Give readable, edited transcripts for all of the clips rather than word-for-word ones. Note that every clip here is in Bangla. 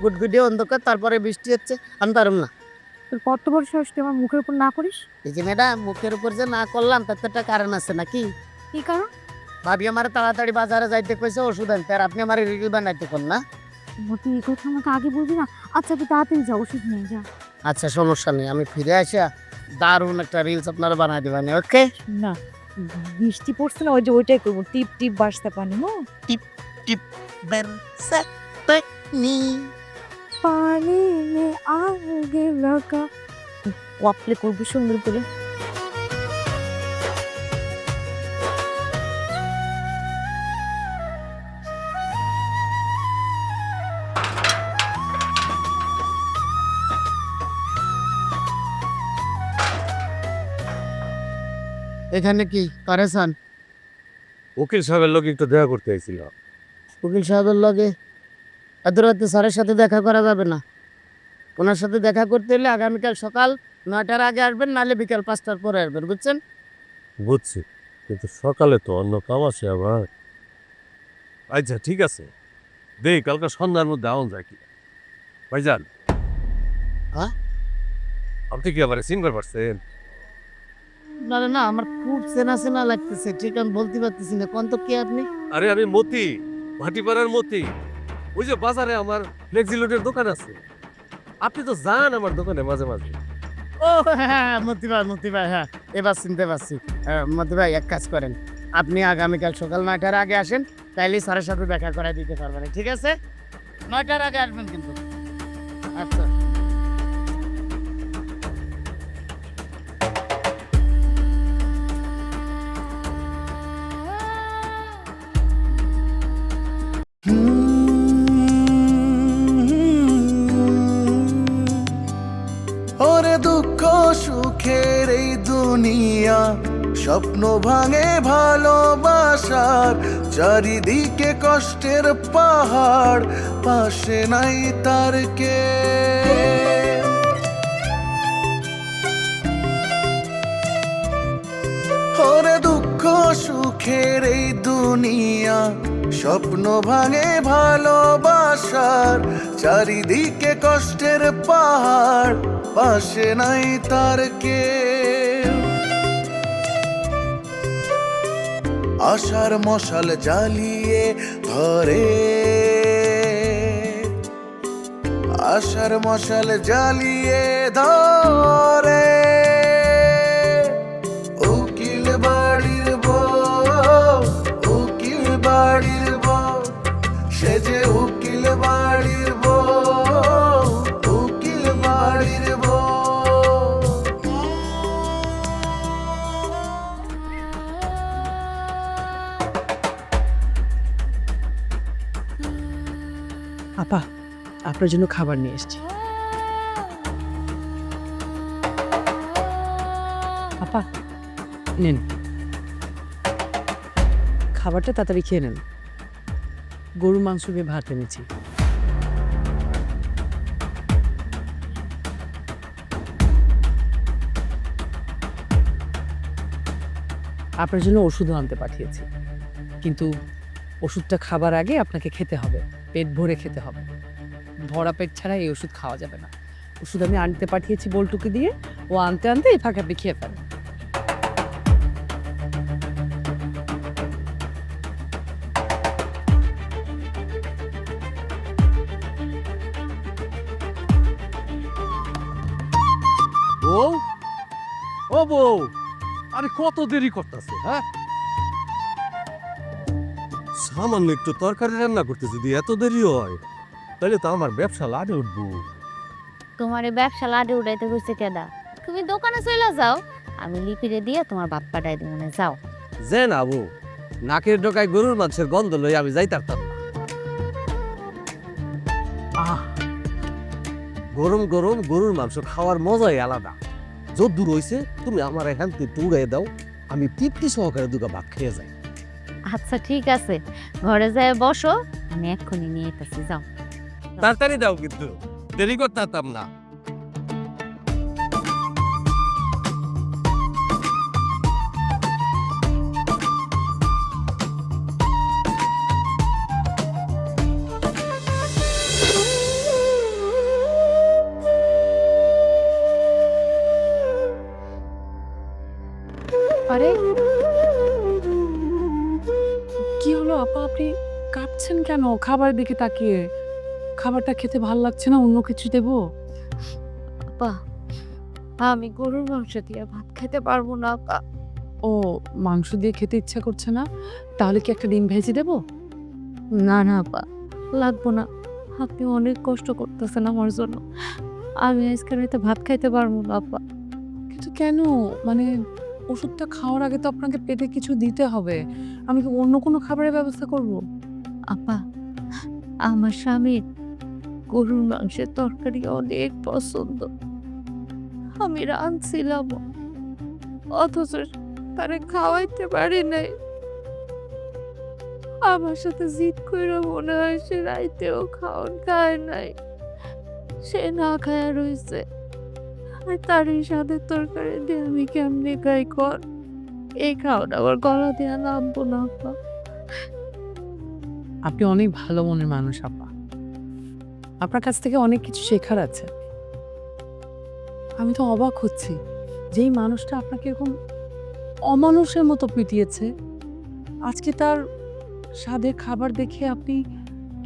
গুটগুটি অন্ধকার, তারপরে বৃষ্টি হচ্ছে, আমি পারুম না। তোর কত বড় সাহস তুই আমার মুখের উপর না করিস? এই যে ম্যাডাম, মুখের উপর যে না করলাম তার তো একটা কারণ আছে নাকি? কি কারণ? ভাবি আমার তাড়াতাড়ি বাজারে যাইতে কইছে ওষুধ আনতে, আর আপনি আমার রিল বানাইতে কোন না? তুই এই কথা আমাকে আগে বলবি না? আচ্ছা তুই তাড়াতাড়ি যা, ওষুধ নিয়ে যা। আচ্ছা সমস্যা নেই, আমি ফিরে আসা দারুণ একটা রিলস আপনারা বানাই দিবেন। ওকে না, বৃষ্টি পড়ছে না, ওই যে ওইটাই করবো, টিপ টিপ বাসতে পানি। নি পানি মে আগে লাগা, ওয়াপলে করবি সুন্দর করে। এখানে কি করেছেন? উকিল সাহেবের লোক একটু দেখা করতে আইছিল। উকিল সাহেবের লগে এত রাতে স্যারের সাথে দেখা করা যাবে না। ওনার সাথে দেখা করতে হলে আগামীকাল সকাল 9টার আগে আসবেন, নাহলে বিকাল 5টার পরে আসবেন, বুঝছেন? বুঝছি, কিন্তু সকালে তো অন্য কাম আছে আবার। আচ্ছা ঠিক আছে, দেই কালকে সন্ধ্যার মধ্যে আউন যায় কি ভাইজান। হ্যাঁ? আপনি কি আবার চিনবার পারছেন? না না, আমার খুব চেনা চেনা লাগতেছে, ঠিক আমি বলতে পারতেছি না। কোন তো কে আপনি? আরে আমি মতি, ভাটিপাড়ার মতি। ওই যে বাজারে আমার ফ্লেক্সিলোডের দোকান আছে, আপনি তো যান আমার দোকানে মাঝে মাঝে। ও হ্যাঁ, মতি ভাই, হ্যাঁ এবার চিনতে পারছি। মতি ভাই এক কাজ করেন, আপনি আগামীকাল সকাল 9টার আগে আসেন, তাইলে স্যারের সাথে দেখা করে দিতে পারবেন, ঠিক আছে? 9টার আগে আসবেন কিন্তু। আচ্ছা ওরে দুঃখ সুখের এই দুনিয়া, স্বপ্ন ভাঙে ভালোবাসার, চারিদিকে কষ্টের পাহাড়, পাশে নাই তার কে। ওরে দুঃখ সুখের এই দুনিয়া, স্বপ্ন ভাঙে ভালোবাসার, চারিদিকে কষ্টের পাহাড়, পাশে নাই তার কে। আশার মশাল জ্বালিয়ে ধরে, আশার মশাল জ্বালিয়ে ধরে, উকিল বাড়ির বউ, উকিল বাড়ির বউ, সে যে উকিল বাড়ির বউ, উকিল বাড়ির বউ। আপা, আপনার জন্য খাবার নিয়ে এসেছি। আপা নেন, খাবারটা তাড়াতাড়ি খেয়ে নেন। গরু মাংস দিয়ে ভাত এনেছি। আপনার জন্য ওষুধও আনতে পাঠিয়েছি, কিন্তু ওষুধটা খাবার আগে আপনাকে খেতে হবে, পেট ভরে খেতে হবে। ভরা পেট ছাড়া এই ওষুধ খাওয়া যাবে না। ওষুধ আমি আনতে পাঠিয়েছি বল্টুকে দিয়ে, ও আনতে আনতে এই ফাঁকে আপনি খেয়ে ফেলেন। বউ, ও বউ, আরে কত দেরি করতেছে? হ্যাঁ, সামান্য একটু তরকারি রান্না করতে যদি এত দেরি হয়, তাহলে তো আমার ব্যবসা লাটে উঠবো। তোমার এই ব্যবসা লাডে উড়াইতে হয়েছে কেডা? তুমি দোকানে চলে যাও, আমি লিপিরে দিয়ে তোমার বাপ পাঠাই দিব, না যাও। যে না বউ, নাকের ডোকায় গরুর মাংসের গন্ধ লই আমি যাই পারতাম না। গরম গরম গরুর মাংস খাওয়ার মজাই আলাদা। যদ্দূর হইছে তুমি আমার এখান থেকে উড়াই দাও, আমি তৃপ্তি সহকারে দুটো ভাত খেয়ে যাই। আচ্ছা ঠিক আছে, ঘরে যায় বসো, আমি এক্ষুনি নিয়ে যেতেছি, যাও। তাড়াতাড়ি দাও, কিন্তু দেরি করতাম না। কি হলো আপা, আপনি কাঁপছেন কেন? খাবারের দিকে তাকিয়ে। খাবারটা খেতে ভাল লাগছে না, অন্য কিছু দেবো? আপা আমি গরুর মাংস দিয়ে ভাত খেতে পারবো না আপা। ও, মাংস দিয়ে খেতে ইচ্ছা করছে না? তাহলে কি একটা ডিম ভেজে দেবো? না না আপা, লাগবো না। আপনি অনেক কষ্ট করতেছেন আমার জন্য। আমি আজকে রাতে ভাত খাইতে পারবো না আপা। কিন্তু কেন? মানে ওষুধটা খাওয়ার আগে তো আপনাকে পেটে কিছু দিতে হবে। আমি কি অন্য কোনো খাবারের ব্যবস্থা করব? আপা আমার স্বামীর গরুর মাংসের তরকারি অনেক পছন্দ। আমি রাঁধছিলাম, অথচ তারে খাওয়াইতে পারি নাই। আমার সাথে জিদ কইরা মনে হয় সে রাইতেও খাওয়ান খায় নাই, সে না খায়া রইছে। আর তার এই স্বাদের তরকারি দিয়ে আমি কেমনে খাই কর? এই খাওয়ান আমার গলা দেওয়া নামবো না আপা। আপনি অনেক ভালো মনের মানুষ আপা। আপনার কাছ থেকে অনেক কিছু শেখার আছে। আমি তো অবাক হচ্ছি, যেই মানুষটা আপনাকে এরকম অমানুষের মতো পিটিয়েছে, আজকে তার স্বাদের খাবার দেখে আপনি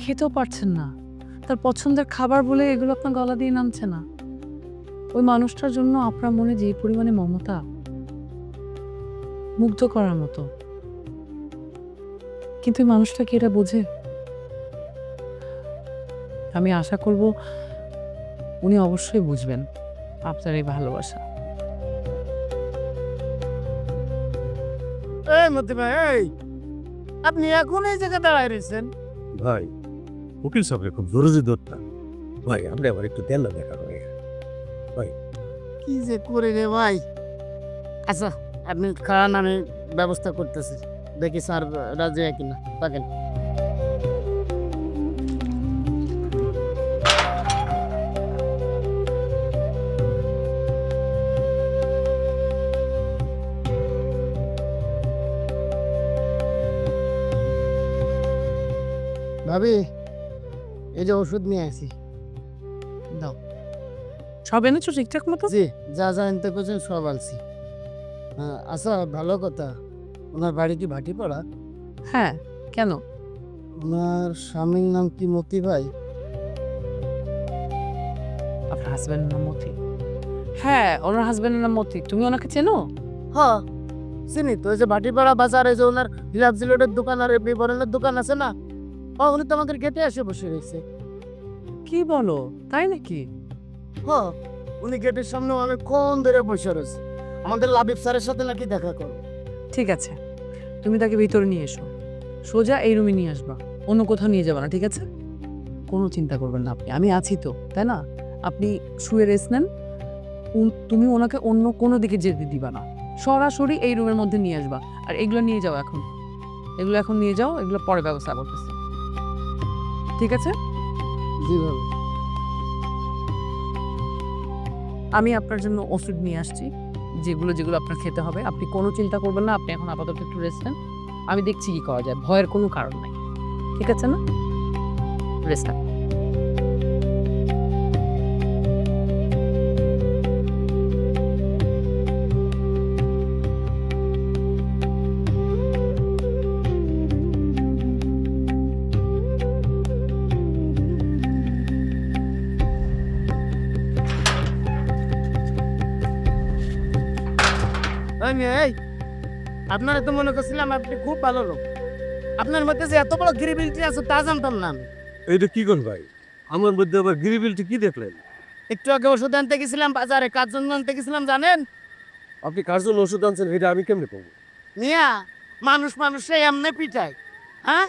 খেতেও পারছেন না। তার পছন্দের খাবার বলে এগুলো আপনার গলা দিয়ে নামছে না। ওই মানুষটার জন্য আপনার মনে যে পরিমাণে মমতা, মুগ্ধ করার মতো। কিন্তু ওই মানুষটা কি এটা বোঝে? আমি আশা করব উনি অবশ্যই বুঝবেন আপনার এই ভালোবাসা। এই মতি ভাই, এই আপনি এখন এই জায়গায় দাঁড়ায় রয়েছেন? ভাই, উকিল সাহেব খুব জরুরি দরকার। ভাই, আমরা আবার একটু দেন না দেখা করে। কি যে করে রে ভাই। আচ্ছা আপনি খান, আমি ব্যবস্থা করতেছি। দেখি স্যার রাজি হয় কিনা। থাকেন। ভাবি, এই যে ওষুধ নিয়ে আসি, দাও। সব এনেছো ঠিকঠাক মতো? জি, যা যা আনতে করছেন সব আনছি। আচ্ছা, ভালো কথা, ওনার বাড়ি কি ভাটিপাড়া? হ্যাঁ, কেন? ওনার স্বামীর নাম কি মতি ভাই? আপনার হাজব্যান্ডের নাম মতি? হ্যাঁ, ওনার হাজব্যান্ডের নাম মতি। তুমি ওনাকে চেনো? হ্যাঁ চিনি তো। ওই যে ভাটিপাড়া বাজারে যে ওনার হিলাপ জিলেটের দোকান আর বিবরণের দোকান আছে না, উনি তো আমাদের গেটে এসে বসে রয়েছে। কি বলো, তাই নাকি? হ্যাঁ, উনি গেটের সামনে অনেকক্ষণ ধরে বসে রয়েছে। আমাদের লাবিব স্যারের সাথে নাকি দেখা করো। ঠিক আছে, তুমি তাকে ভিতরে নিয়ে এসো, সোজা এই রুমে নিয়ে আসবা, অন্য কোথাও নিয়ে যাবা না, ঠিক আছে? কোনো চিন্তা করবেন না আপনি, আমি আছি তো, তাই না? আপনি শুয়ে রেস্ট নেন। তুমি ওনাকে অন্য কোনো দিকে যেতে দিবা না, সরাসরি এই রুমের মধ্যে নিয়ে আসবা। আর এগুলো নিয়ে যাও এখন, এগুলো এখন নিয়ে যাও, এগুলো পরে ব্যবস্থা করতেছি, ঠিক আছে? জি ভাবি। আমি আপনার জন্য ওষুধ নিয়ে আসছি, যেগুলো যেগুলো আপনার খেতে হবে। আপনি কোনো চিন্তা করবেন না, আপনি এখন আপাতত একটু রেস্ট নেন। আমি দেখছি কি করা যায়, ভয়ের কোনো কারণ নাই, ঠিক আছে না? রেস্ট নেন। এই, আপনারা তো মনে করছিলাম আপনি খুব ভালো লোক। আপনার মধ্যে যে এত বড় গ্রিবিলিটি আছে তা জানতাম না আমি। এইটা কি কর ভাই? আমার মধ্যে আবার গিরিবিলটি কি দেখলেন? একটু আগে ওষুধ আনতে গেছিলাম বাজারে, কার জন্য আনতে গেছিলাম জানেন? আপনি কার জন্য ওষুধ আনছেন এটা আমি কেমনে পাবো? মিয়া, মানুষে এমনি পিটায়, হ্যাঁ?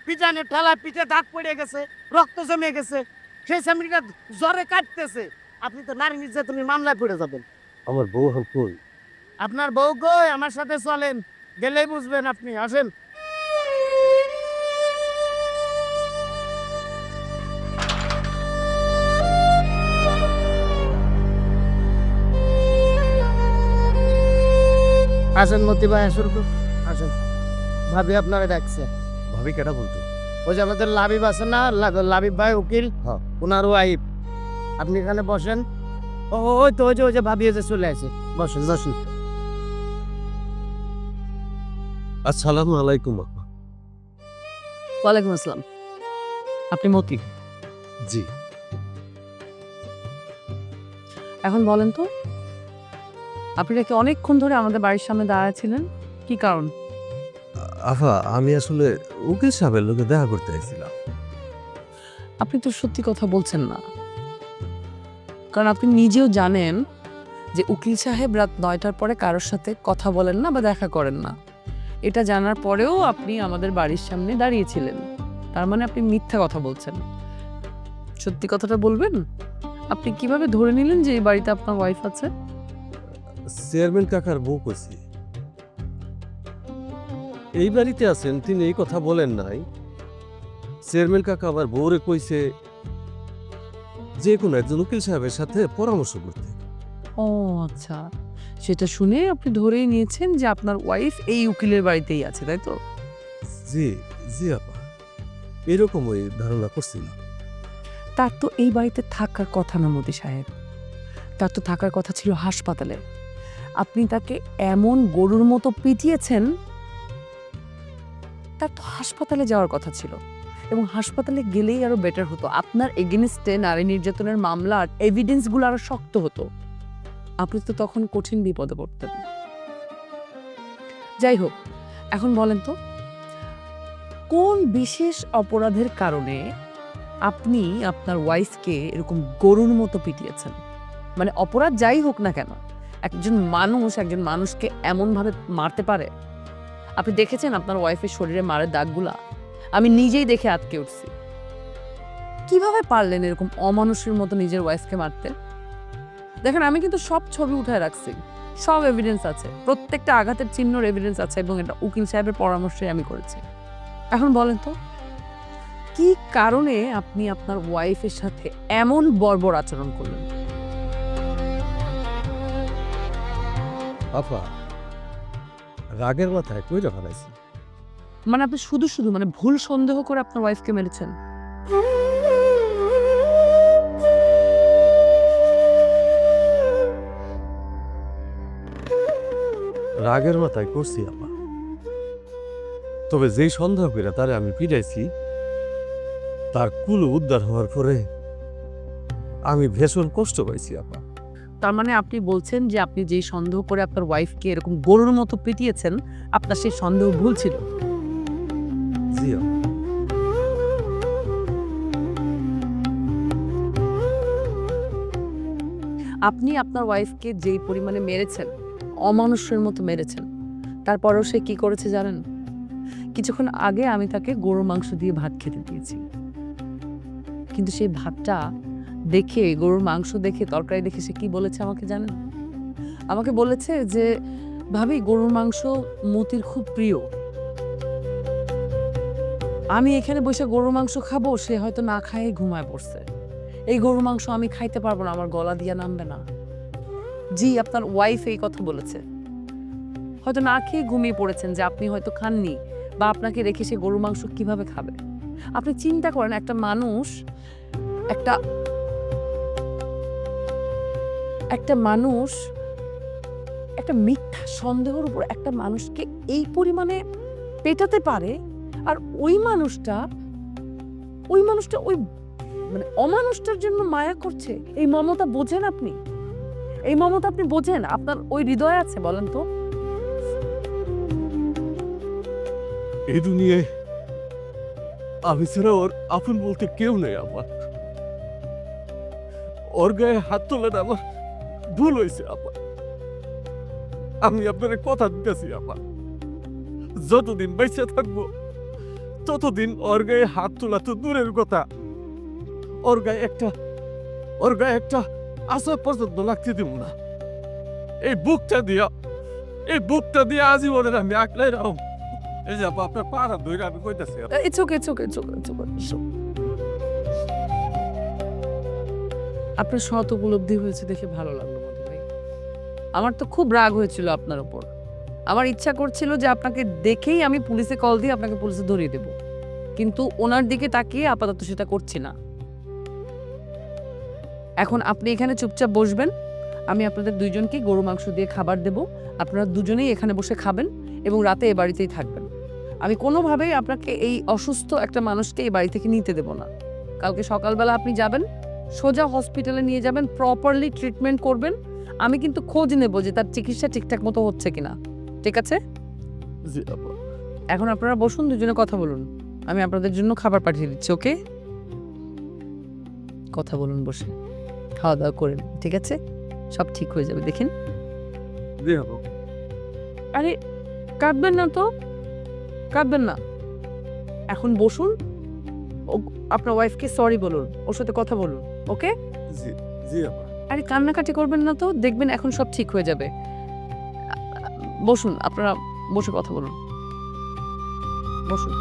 পিটানের ঠেলা পিঠে দাগ পড়ে গেছে, রক্ত জমে গেছে, সেই স্বামীটা জ্বরে কাটতেছে। আপনি তো নারী নির্যাতনের মামলায় পড়ে যাবেন। আমার বউ হান কই? আপনার বউ কই? আমার সাথে চলেন, গেলেই বুঝবেন আপনি। আসেন। আসেন মতি ভাই, আসুন তো, আসেন। ভাবি আপনারা ডাকছে। ভাবি কেটা বলতো? ওই যে আমাদের লাবিব আছে না, লাবিব ভাই উকিল, হ্যাঁ। ওনার ওয়াইফ। আপনি এখানে বসেন। ওই তো ওই যে ভাবি এসে চলে আসে। বসেন বসেন। আসসালামু আলাইকুম আপা। ওয়ালাইকুম আসসালাম। আপনি মতি? জি। এখন বলেন তো, আপনি নাকি অনেকক্ষণ ধরে আমাদের বাড়ির সামনে দাঁড়ায় ছিলেন, কি কারণ? আফা, আমি আসলে উকিল সাহেবের লোকে দেখা করতে এসেছিলাম। আপনি তো সত্যি কথা বলছেন না, কারণ আপনি নিজেও জানেন যে উকিল সাহেব রাত 9টার পরে কারোর সাথে কথা বলেন না বা দেখা করেন না। এটা জানার পরেও আপনি আমাদের বাড়ির সামনে দাঁড়িয়েছিলেন, তার মানে আপনি মিথ্যা কথা বলছেন। সত্যি কথাটা বলবেন? আপনি কিভাবে ধরে নিলেন যে এই বাড়িতে আপনার ওয়াইফ আছে? চেয়ারম্যান কাকার বউ কইছি। এই বাড়িতে আছেন, তিনি এই কথা বলেন নাই। চেয়ারম্যান কাকা আবার বউরে কইছে যে কোনো একজন উকিল সাহেবের সাথে পরামর্শ করতে। ও আচ্ছা, সেটা শুনে আপনি ধরেই নিয়েছেন যে আপনার ওয়াইফ এই উকিলের বাড়িতেই আছে, তাই তো? জি জি আপা, এরকম ওই ধারণা করছিলাম। তার তো এই বাড়িতে থাকার কথা না মোদি সাহেব, তার তো থাকার কথা ছিল হাসপাতালে। আপনি তাকে এমন গরুর মতো পিটিয়েছেন, তার তো হাসপাতালে যাওয়ার কথা ছিল, এবং হাসপাতালে গেলেই আরো বেটার হতো। আপনার এগেনস্টে নারী নির্যাতনের মামলার এভিডেন্সগুলো আরো শক্ত হতো, আপনি তো তখন কঠিন বিপদে পড়তেন। যাই হোক, এখন বলেন তো, কোন বিশেষ অপরাধের কারণে আপনি আপনার ওয়াইফকে এরকম গরুর মতো পিটিয়েছেন? মানে অপরাধ যাই হোক না কেন, একজন মানুষকে এমনভাবে মারতে পারে? আপনি দেখেছেন আপনার ওয়াইফের শরীরে মারের দাগগুলা? আমি নিজেই দেখে আটকে উঠছি। কিভাবে পারলেন এরকম অমানুষের মতো নিজের ওয়াইফকে মারতে? দেখেন, আমি কিন্তু সব ছবি উঠায় রাখছি, সব এভিডেন্স আছে, প্রত্যেকটা আঘাতের চিহ্নর এভিডেন্স আছে, এবং এটা উকিল সাহেবের পরামর্শে আমি করেছি। এখন বলেন তো, কি কারণে আপনি আপনার ওয়াইফের সাথে এমন বর্বর আচরণ করলেন? আপা, রাগের মাথায় কইরা ফেলাইছি। মানে আপনি শুধু মানে ভুল সন্দেহ করে আপনার ওয়াইফকে মেরেছেন? রাগের মাথায় করছি আপা, তবে যেই সন্দেহ করে তারে আমি পিটাইছি, তার কুল উদ্ধার হওয়ার পরে আমি ভীষণ কষ্ট পাইছি আপা। তার মানে আপনি বলছেন যে আপনি যেই সন্দেহ করে আপনার ওয়াইফকে এরকম গরুর মতো পিটিয়েছেন, আপনার সেই সন্দেহ ভুল ছিল? জি আপা। আপনি আপনার ওয়াইফকে যেই পরিমাণে মেরেছেন, অমানুষের মতো মেরেছেন, তারপরেও সে কি করেছে জানেন? কিছুক্ষণ আগে আমি তাকে গরুর মাংস দিয়ে ভাত খেতে দিয়েছি, কিন্তু সেই ভাতটা দেখে, গরুর মাংস দেখে, তরকারি দেখে সে কি বলেছে আমাকে জানেন? আমাকে বলেছে যে, ভাবি, গরুর মাংস মতির খুব প্রিয়, আমি এখানে বসে গরুর মাংস খাবো, সে হয়তো না খায় ঘুমায় পড়ছে, এই গরুর মাংস আমি খাইতে পারবো না, আমার গলা দিয়ে নামবে না। জি, আপনার ওয়াইফ এই কথা বলেছে। হয়তো না খেয়ে ঘুমিয়ে পড়েছেন যে আপনি হয়তো খাননি, বা আপনাকে রেখে সে গরুর মাংস কিভাবে খাবে? আপনি চিন্তা করেন, একটা মানুষ একটা মিথ্যা সন্দেহের উপর একটা মানুষকে এই পরিমাণে পেটাতে পারে, আর ওই মানুষটা ওই মানে অমানুষটার জন্য মায়া করছে। এই মমতা বোঝেন আপনি? এই মমতা আপনি বোঝেন? আপনার ওই হৃদয় আছে? বলেন তো। এই দুনিয়ায় আমি ছাড়া ওর আপন বলতে কেউ নেই আমার। ওর গায়ে হাত তোলেন আমার ভুল হয়েছে আপা। আমি আপনার কথা দিতেছি আপা, যতদিন বেঁচে থাকবো ততদিন ওর গায়ে হাত তোলা তো দূরের কথা, ওর গায়ে একটা আশা পর্যন্ত লাগতে দিব না। এই বুকটা দিয়া আজীবনের আমি আকলাই রাখব। এই যে আপা, আপনার পাড়া ধরে আমি কইতাছি। It's okay. আপনার সৎ উপলব্ধি হয়েছে দেখে ভালো লাগলো মধু ভাই। আমার তো খুব রাগ হয়েছিল আপনার উপর। আমার ইচ্ছা করছিল যে আপনাকে দেখেই আমি পুলিশে কল দিয়ে আপনাকে পুলিশে ধরিয়ে দেব, কিন্তু ওনার দিকে তাকিয়ে আপাতত সেটা করছি না। এখন আপনি এখানে চুপচাপ বসবেন, আমি আপনাদের দুইজনকে গরু মাংস দিয়ে খাবার দেব, আপনারা দুজনেই এখানে বসে খাবেন এবং রাতে এ বাড়িতেই থাকবেন। আমি কোনোভাবেই আপনাকে এই অসুস্থ একটা মানুষকে এই বাড়ি থেকে নিতে দেব না। কালকে সকালবেলা আপনি যাবেন, সোজা হসপিটালে নিয়ে যাবেন, প্রপারলি ট্রিটমেন্ট করবেন। আমি কিন্তু খোঁজ নেব যে তার চিকিৎসা ঠিকঠাক মতো হচ্ছে কিনা। ঠিক আছে? জি আপা। এখন আপনারা বসুন, দুজনে কথা বলুন। আমি আপনাদের জন্য খাবার পাঠিয়ে দিচ্ছি। ওকে, কথা বলুন বসে, খাওয়া দাওয়া করেন। ঠিক আছে, সব ঠিক হয়ে যাবে, দেখেন। জি আপা। আরে কাঁদবেন না তো, কাঁদবেন না। এখন বসুন, আপনার ওয়াইফকে সরি বলুন, ওর সাথে কথা বলুন। ওকে? জি জি আপা। আরে কান্নাকাটি করবেন না তো, দেখবেন এখন সব ঠিক হয়ে যাবে। বসুন, আপনারা বসে কথা বলুন, বসুন।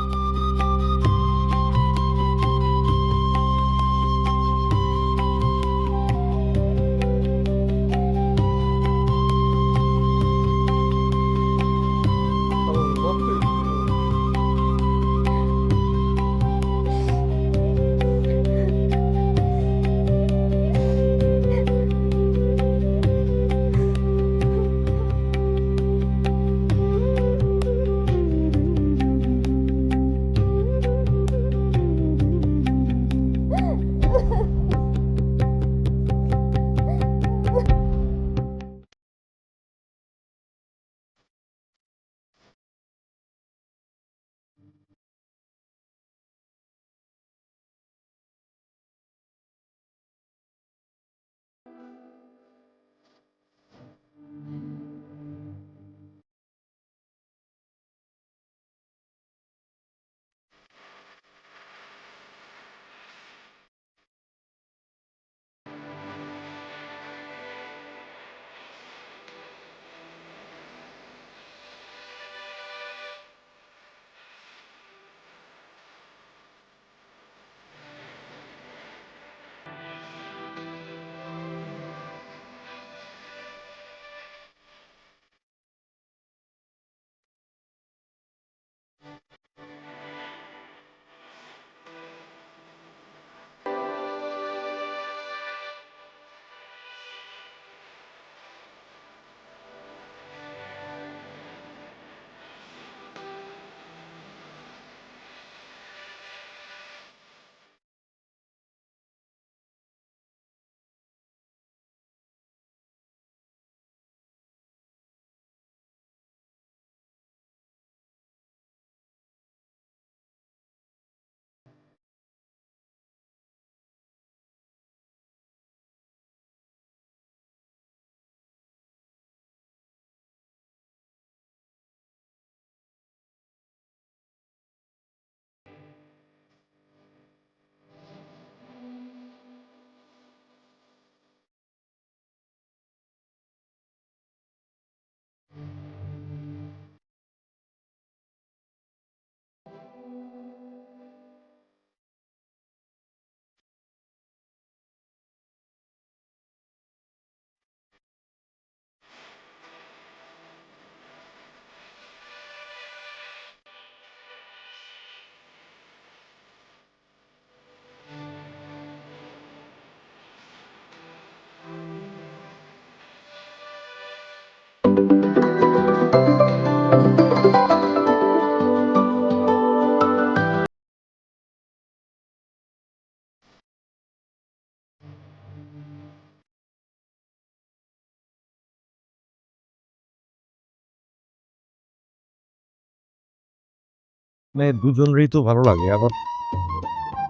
মানে দুজনেরই তো ভালো লাগে, আবার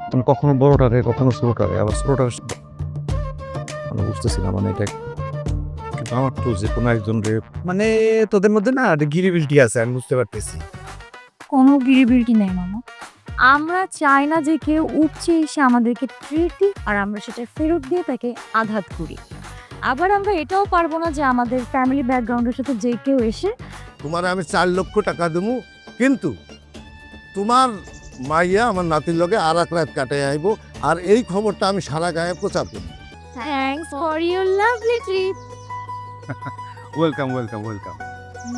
মানে কখনো বড়টারে কখনো ছোটটারে, আবার ছোটটার মানে বুঝতেছি না, মানে এটা কিন্তু আমার তো যে কোনো একজন রে মানে তোদের মধ্যে না গিরিবিলিটি আছে, আমি বুঝতে পারতেছি। কোনো গিরিবিলিটি নেই মামা। আমরা চাই না যে কেউ উপচে এসে আমাদেরকে ট্রিট দিক আর আমরা সেটা ফেরত দিয়ে তাকে আঘাত করি। আবার আমরা এটাও পারবো না যে আমাদের ফ্যামিলি ব্যাকগ্রাউন্ডের সাথে যে কেউ এসে তোমার আমি 4 লক্ষ টাকা দেবো, কিন্তু তোমার মাইয়া আমার নাতির লগে আর এক রাত কাটাই আইব, আর এই খবরটা আমি সারা গায়ে প্রচার করব। Thanks for your lovely trip. Welcome welcome welcome.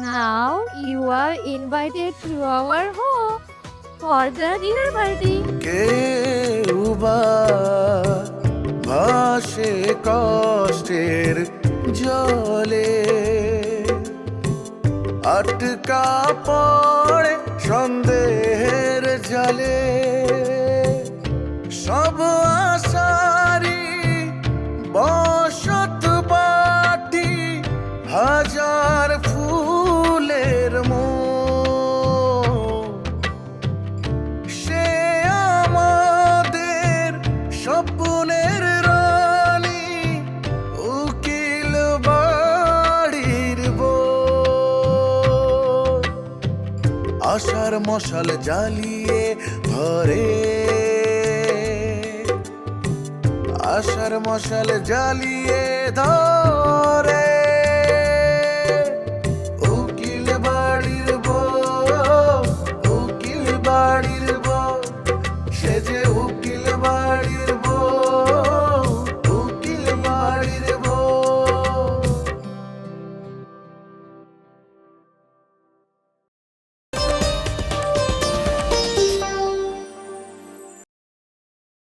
Now you are invited to our home for the dinner party. কেউ বা ভাসে কষ্টের জলে, আটকা পড়ে সন্দেহ জালে সব আশারি বসত বাটি হাজার ফুলের সে আমাদের স্বপ্নের রানী উকিল বাড়ির বউ আশার মশাল জ্বালিয়ে ধরে আশার মশাল জ্বালিয়ে ধরে উকিল বাড়ির বউ উকিল বাড়ির